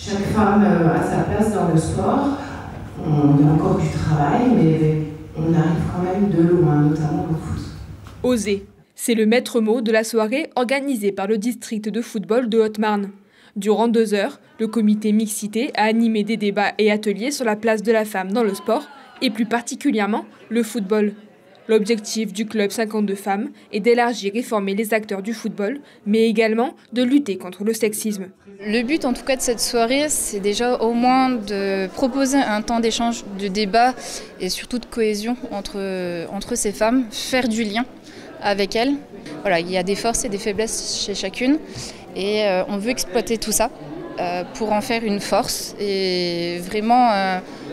Chaque femme a sa place dans le sport. On a encore du travail, mais on arrive quand même de loin, notamment au foot. Oser, c'est le maître mot de la soirée organisée par le district de football de Haute-Marne. Durant 2 heures, le comité mixité a animé des débats et ateliers sur la place de la femme dans le sport, et plus particulièrement le football. L'objectif du club 52 femmes est d'élargir et former les acteurs du football, mais également de lutter contre le sexisme. Le but en tout cas de cette soirée, c'est déjà au moins de proposer un temps d'échange, de débat et surtout de cohésion entre ces femmes, faire du lien avec elles. Voilà, il y a des forces et des faiblesses chez chacune et on veut exploiter tout ça pour en faire une force et vraiment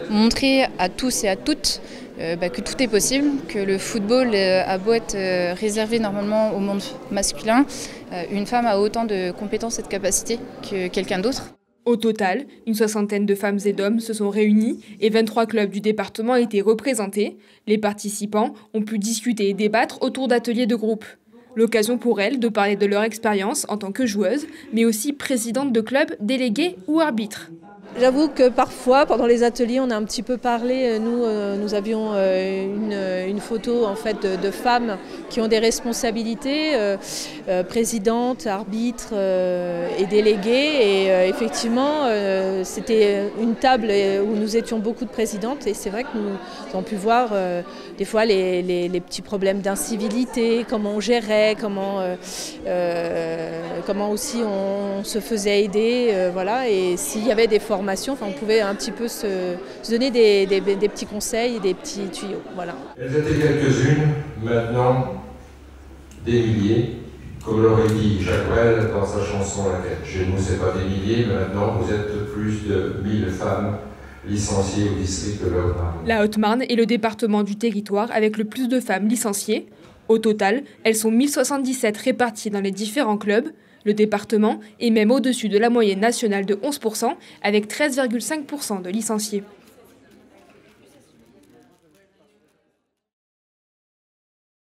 montrer à tous et à toutes que tout est possible, que le football a beau être réservé normalement au monde masculin, une femme a autant de compétences et de capacités que quelqu'un d'autre. Au total, une 60aine de femmes et d'hommes se sont réunis et 23 clubs du département étaient représentés. Les participants ont pu discuter et débattre autour d'ateliers de groupe. L'occasion pour elles de parler de leur expérience en tant que joueuses, mais aussi présidente de club, déléguée ou arbitre. J'avoue que parfois, pendant les ateliers, on a un petit peu parlé. Nous avions une photo en fait de femmes qui ont des responsabilités, présidentes, arbitres et déléguées. Et effectivement, c'était une table où nous étions beaucoup de présidentes. Et c'est vrai que nous avons pu voir des fois les petits problèmes d'incivilité, comment on gérait, comment aussi on se faisait aider, voilà. Et s'il y avait des formations, on pouvait un petit peu se donner des petits conseils et des petits tuyaux. Voilà. Elles étaient quelques-unes, maintenant des milliers. Comme l'aurait dit Jacques Brel dans sa chanson « La quête chez nous, c'est pas des milliers », maintenant vous êtes plus de 1000 femmes licenciées au district de la Haute-Marne. La Haute-Marne est le département du territoire avec le plus de femmes licenciées. Au total, elles sont 1077 réparties dans les différents clubs. Le département est même au-dessus de la moyenne nationale de 11%, avec 13,5% de licenciés.